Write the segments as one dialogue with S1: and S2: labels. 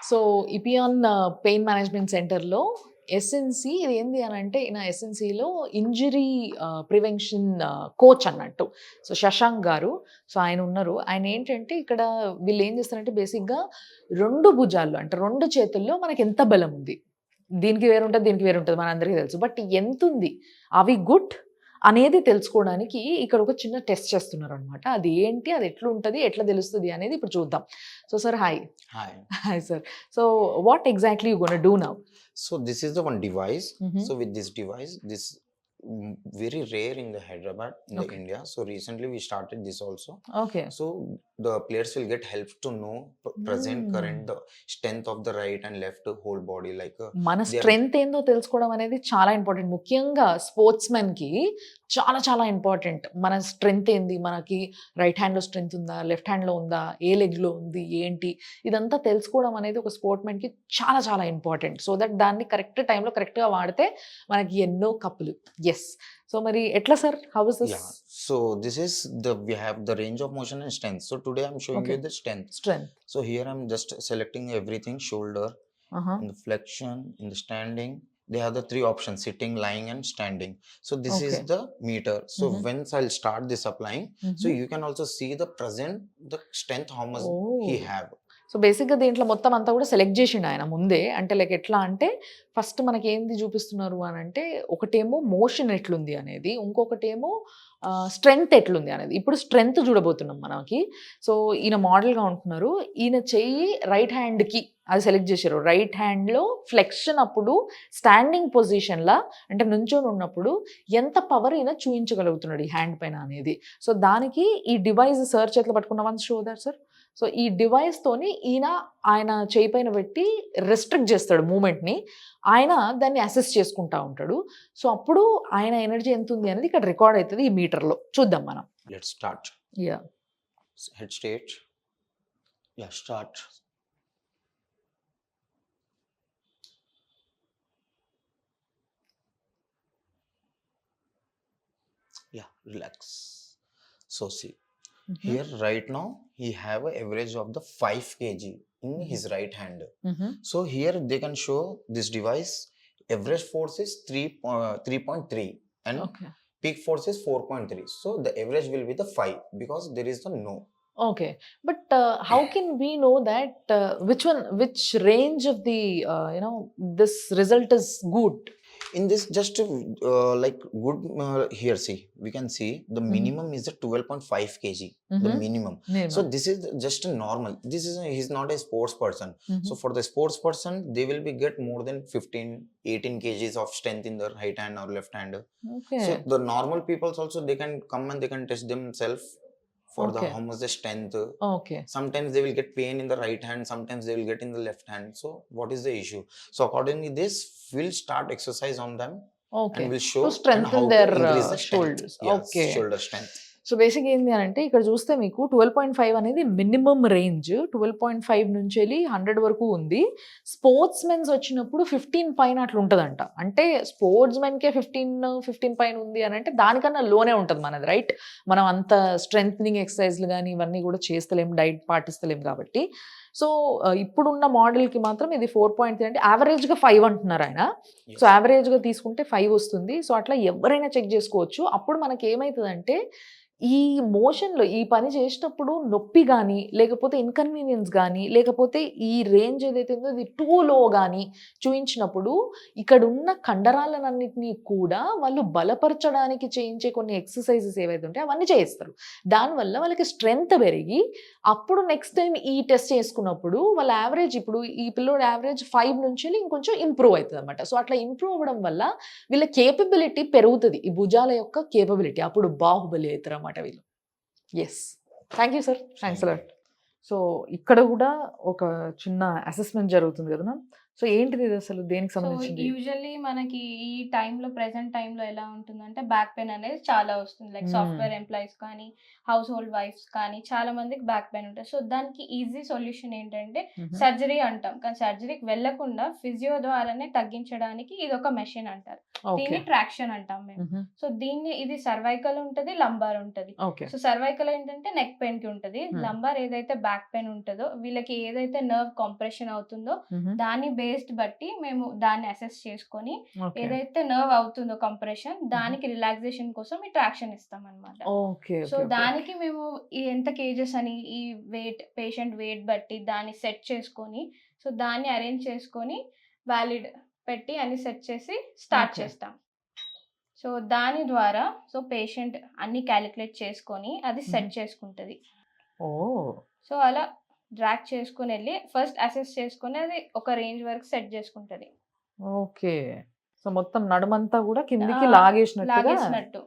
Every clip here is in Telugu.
S1: సో ఇపియాన్ పెయిన్ మేనేజ్మెంట్ సెంటర్‌లో ఎస్ఎన్‌సి ఇది ఏంది అనంటే నా ఎస్ఎన్‌సిలో ఇంజరీ ప్రివెన్షన్ కోచ్ అన్నట్టు. సో శశాంక్ గారు. సో ఆయన ఉన్నారు. ఆయన ఏంటంటే ఇక్కడ వీళ్ళు ఏం చేస్తారంటే బేసిక్‌గా 2 భుజాల్లో అంటే 2 చేతుల్లో మనకి ఎంత బలం ఉంది. దీనికి వేరుంటది, దీనికి వేరుంటది మనందరికీ తెలుసు. బట్ ఎంతుంది? Are we good? అనేది తెలుసుకోవడానికి ఇక్కడ ఒక చిన్న టెస్ట్ చేస్తున్నారనమాట. అది ఏంటి? అది ఎట్లుంటది? ఎట్లా తెలుస్తది? అనేది ఇప్పుడు చూద్దాం. So sir hi.
S2: Hi.
S1: Hi sir. So what exactly you gonna do now?
S2: So this is the one device.
S1: హుహు.
S2: So with this device, this very rare in the Hyderabad in the
S1: Okay.
S2: India. So recently we started this also.
S1: Okay.
S2: So the players will get help to know present current
S1: హ్మ్.
S2: the strength of the right and left whole body like
S1: మన
S2: they are
S1: స్ట్రెంగ్త్ ఏందో తెలుసుకోవడం అనేది చాలా ఇంపార్టెంట్. ముఖ్యంగా స్పోర్ట్స్‌మెన్‌కి చాలా చాలా ఇంపార్టెంట్. మన స్ట్రెంగ్త్ ఏంది? మనకి రైట్ హ్యాండ్‌లో స్ట్రెంగ్త్ ఉందా? లెఫ్ట్ హ్యాండ్‌లో ఉందా? ఏ లెగ్‌లో ఉంది? ఏంటి? ఇదంతా తెలుసుకోవడం అనేది ఒక స్పోర్ట్‌మెన్‌కి చాలా చాలా ఇంపార్టెంట్. సో దట్ దాన్ని కరెక్ట్ టైంలో కరెక్ట్‌గా వాడితే మనకి ఎన్నో కప్పులు. యెస్. సో మరి ఎట్లా sir? How is this?
S2: yeah. So this is the we have the range of motion and strength. So today I'm showing
S1: Okay.
S2: you the strength.
S1: Strength.
S2: So here I'm just selecting everything shoulder
S1: ఆహా!
S2: in the flexion, in the standing. They have the 3 options: sitting, lying, and standing. So this is
S1: Okay.
S2: the meter. So
S1: Mhm.
S2: once I'll start this applying, so
S1: హుహు.
S2: you can also see the present the strength how much he
S1: oh!
S2: have.
S1: So బేసిక్‌గా దీంట్లో మొత్తం అంతా కూడా సెలెక్ట్ జేషిండు ఆయన ముందే. అంటే లైక్ ఎట్లా అంటే ఫస్ట్ మనకేంది చూపిస్తున్నారు అనంటే ఒకటేమో మోషన్ ఎట్లుంది అనేది. ఇంకొకటేమో స్ట్రెంగ్త్ ఎట్లుంది అనేది. ఇప్పుడు స్ట్రెంగ్త్ చూడబోతున్నాం మనకి. సో ఈయన మోడల్‌గా ఉంటున్నారు. ఈయన చెయ్యి రైట్ హ్యాండ్‌కి అది సెలెక్ట్ చేశారు. రైట్ హ్యాండ్‌లో ఫ్లెక్షన్ అప్పుడు స్టాండింగ్ పొజిషన్‌లా అంటే నుంచొని ఉన్నప్పుడు ఎంత పవర్ ఈయన చూయించగలుగుతున్నాడు ఈ హ్యాండ్ పైన అనేది. సో దానికి ఈ డివైస్ సార్ చేతిలో పట్టుకున్న once show that sir. So ఈ డివైస్‌తోని ఆయన చెయ్యి పైన పెట్టి రెస్ట్రిక్ట్ చేస్తాడు మూవ్‌మెంట్‌ని. ఆయన దాన్ని అసెస్ చేసుకుంటా ఉంటాడు. సో అప్పుడు ఆయన ఎనర్జీ ఎంతుంది అనేది ఇక్కడ రికార్డ్ అయితది ఈ మీటర్‌లో. చూద్దాం మనం.
S2: Let's start.
S1: Yeah!
S2: Head straight. Yeah, start. Yeah, relax. So see.
S1: హుహు.
S2: Here right now he have a average of the 5 kg in
S1: Mhm.
S2: his right hand.
S1: హుహు.
S2: So here they can show this device average force is 3.3 and
S1: okay.
S2: peak force is 4.3. So the average will be the 5 because there is the no.
S1: Okay. But how can we know that which range of the this result is good?
S2: In this just like good here see we can see the
S1: Mhm.
S2: minimum is the 12.5 kg the
S1: హుహు.
S2: minimum. So this is just a normal. This is he's not a sports person. So for the sports person they will be get more than 15-18 kgs of strength in their right hand or left hand.
S1: Okay.
S2: So the normal peoples also they can come and they can test themselves for the
S1: Okay.
S2: how much the strength.
S1: Okay.
S2: Sometimes they will get pain in the right hand, sometimes they will get in the left hand. So what is the issue? So accordingly this will start exercise on them
S1: okay.
S2: and will
S1: to
S2: show and
S1: strengthen
S2: how to
S1: there
S2: increase the strength.
S1: Shoulders.
S2: Yes,
S1: okay.
S2: shoulder strength.
S1: So బేసిక్‌గా ఏంది అనంటే ఇక్కడ చూస్తే మీకు 12.5 అనేది మినిమమ్ రేంజ్. 12.5 నుంచెళ్ళి 100 వరకు ఉంది. స్పోర్ట్స్ మెన్స్ వచ్చినప్పుడు 15 పైన అట్లా ఉంటదంట. అంటే స్పోర్ట్స్ మెన్‌కే 15 పైన ఉంది అనంటే దానికన్నా లోనే ఉంటది మనది రైట్? మనం అంత స్ట్రెంథెనింగ్ ఎక్సర్‌సైజ్‌లు గాని ఇవన్నీ కూడా చేస్తలేం. డైట్ పాటిస్తలేం కాబట్టి. సో ఇప్పుడున్న మోడల్‌కి మాత్రం ఇది 4.3 అంటే యావరేజ్‌గా 5 అంటున్నారు ఆయన.
S2: Yes.
S1: సో యావరేజ్‌గా తీసుకుంటే 5 వస్తుంది. సో అట్లా ఎవరైనా చెక్ చేసుకోవచ్చు. అప్పుడు మనకేమైతదంటే ఈ మోషన్‌లో ఈ పని చేసేటప్పుడు నొప్పి గాని, లేకపోతే ఇన్‌కన్వీనియన్స్ గాని, లేకపోతే ఈ రేంజ్ ఏదైతే ఉందో అది టూ లో గాని చూయించినప్పుడు ఇక్కడున్న కండరాలనన్నిటిని కూడా వాళ్ళు బలపరచడానికి చేయించే కొన్ని ఎక్సర్‌సైజెస్ ఏవైతే ఉంటాయో అవన్నీ చేయిస్తారు. దానివల్ల వాళ్ళకి స్ట్రెంగ్త్ పెరిగి అప్పుడు నెక్స్ట్ టైమ్ ఈ టెస్ట్ చేసుకున్నప్పుడు వాళ్ళ యావరేజ్ ఇప్పుడు ఈ పిల్లోడి యావరేజ్ 5 నుంచెల్లి ఇంకొంచెం ఇంప్రూవ్ అయితదనమాట. సో అట్లా ఇంప్రూవ్ అవ్వడం వల్ల వీళ్ళ కేపబిలిటీ పెరుగుతది. ఈ భుజాల యొక్క కేపబిలిటీ. అప్పుడు బాహుబలి అయితారన్నమాట వీళ్ళు. Yes. Thank you sir. Thanks a
S2: Thank
S1: lot. So ఇక్కడ కూడా ఒక చిన్న అసెస్‌మెంట్ జరుగుతుంది కదా మ్యామ్. సో ఏంటిది ఇది అసలు దేనికి
S3: సో
S1: సంబంధించింది?
S3: యూజువల్లీ మనకి ఈ టైంలో ప్రెసెంట్ టైంలో ఎలా ఉంటుందంటే బ్యాక్ పెయిన్ అనేది చాలా వస్తుంది. లైక్ సాఫ్ట్వేర్ ఎంప్లాయీస్ కానీ, హౌస్ హోల్డ్ వైఫ్స్ కానీ చాలా మందికి బ్యాక్ పెయిన్ ఉంటుంది. సో దానికి ఈజీ సొల్యూషన్ ఏంటంటే సర్జరీ అంటాం. కానీ సర్జరీకి వెళ్ళకుండా ఫిజియో ద్వారానే తగ్గించడానికి ఇది ఒక మెషిన్ అంటారు. దీన్ని ట్రాక్షన్ అంటాం మేము. సో ఇది సర్వైకల్ ఉంటది, లంబార్ ఉంటది. సో సర్వైకల్ ఏంటంటే నెక్ పెయిన్ కి ఉంటది. లంబార్ ఏదైతే బ్యాక్ పెయిన్ ఉంటుందో వీళ్ళకి ఏదైతే నర్వ్ కంప్రెషన్ అవుతుందో దాని బేస్డ్ బట్టి మేము దాన్ని అసెస్ చేసుకొని ఏదైతే నర్వ్ అవుతుందో కంప్రెషన్ దానికి రిలాక్సేషన్ కోసం ఈ ట్రాక్షన్ ఇస్తాం అనమాట. సో దానికి మేము ఎంత కేజెస్ అని ఈ పేషెంట్ వెయిట్ బట్టి దాన్ని సెట్ చేసుకొని సో దాన్ని అరేంజ్ చేసుకొని వ్యాలిడ్ పెట్టి అన్ని సెట్ చేసి స్టార్ట్ చేస్తాం. సో దాని ద్వారా సో పేషెంట్ అన్ని క్యాలిక్యులేట్ చేసుకొని అది సెట్ చేసుకుంటది. సో అలా డ్రాగ్ చేసుకుని వెళ్ళి ఫస్ట్ అసెస్ చేసుకుని అది ఒక రేంజ్ వరకు సెట్ చేసుకుంటది.
S1: ఓకే. సో మొత్తం నడుమంతా కూడా కిందికి లాగేసినట్టు.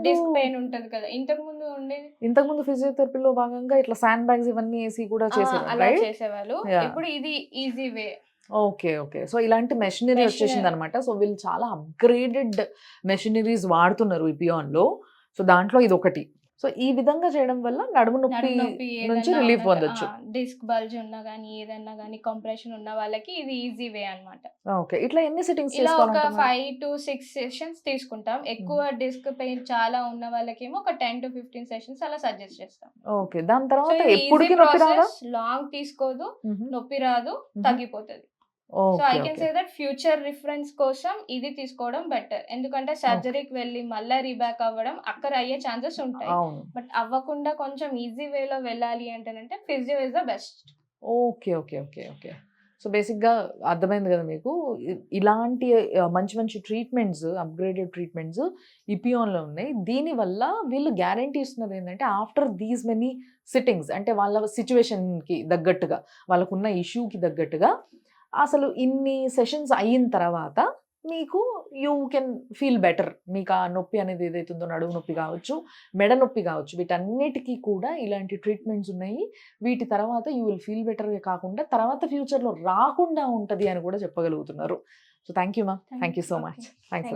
S3: డిస్క్ పెయిన్ ఉంటది కదా,
S1: ఇంతకు ముందు ఫిజియోథెరపీలో భాగంగా ఇట్లా శాండ్ బ్యాగ్స్ ఇవన్నీ వేసి కూడా
S3: అలా చేసేవాళ్ళు. ఇప్పుడు ఇది ఈజీ వే.
S1: ఓకే. సో ఇలాంటి మెషినరీ వచ్చేసింది అనమాట. సో వీళ్ళు చాలా అప్గ్రేడెడ్ మెషినరీస్ వాడుతున్నారు ఈ పియాన్ లో. సో దాంట్లో ఇది ఒకటి. సో ఈ విధంగా చేయడం వల్ల నడుము నొప్పి నుంచి రిలీఫ్ పొందొచ్చు.
S3: డిస్క్ బల్జ్ ఉన్నా గానీ ఏదన్నా గానీ కంప్రెషన్ ఉన్న వాళ్ళకి ఇది ఈజీ వే అన్నమాట.
S1: ఓకే. ఇట్లా ఎన్ని సిట్టింగ్స్
S3: ఇలా ఒక 5 to 6 సెషన్స్ తీసుకుంటాం. ఎక్కువ డిస్క్ పెయిన్ చాలా ఉన్న వాళ్ళకేమో ఒక 10 to 15 సెషన్స్ అలా సజెస్ట్ చేస్తాం.
S1: ఓకే. దాని తర్వాత ఎప్పుడుకి నొప్పి రాదా?
S3: లాంగ్ తీసుకోదు, నొప్పి రాదు, తగ్గిపోతది. So I can say that future reference కోసం ఇది తీసుకోవడం బెటర్. ఎందుకంటే సర్జరీకి వెళ్ళి మళ్ళీ రీబ్యాక్ అవ్వడం అక్కడ అయ్యే ఛాన్సెస్ ఉంటాయి. బట్ అవ్వకుండా కొంచెం ఈజీ వేలో వెళ్ళాలి అంటే physio is the best.
S1: Okay. So బేసిక్గా అర్థమైంది కదా మీకు. ఇలాంటి మంచి ట్రీట్మెంట్స్, అప్గ్రేడెడ్ ట్రీట్మెంట్స్ ఈ పియాన్లో ఉన్నాయి. దీనివల్ల వీళ్ళు గ్యారంటీ ఇస్తున్నారు ఏంటంటే ఆఫ్టర్ దీస్ మెనీ సిట్టింగ్స్, అంటే వాళ్ళ సిచ్యువేషన్కి తగ్గట్టుగా, వాళ్ళకున్న ఇష్యూకి తగ్గట్టుగా అసలు ఇన్ని సెషన్స్ అయిన తర్వాత మీకు యూ కెన్ ఫీల్ బెటర్. మీకు ఆ నొప్పి అనేది ఏదైతుందో, నడుము నొప్పి కావచ్చు, మెడ నొప్పి కావచ్చు, వీటన్నిటికీ కూడా ఇలాంటి ట్రీట్మెంట్స్ ఉన్నాయి. వీటి తర్వాత యూ విల్ ఫీల్ బెటర్గా కాకుండా తర్వాత ఫ్యూచర్లో రాకుండా ఉంటుంది అని కూడా చెప్పగలుగుతున్నారు. So thank you ma'am. Thank you so much. Thanks.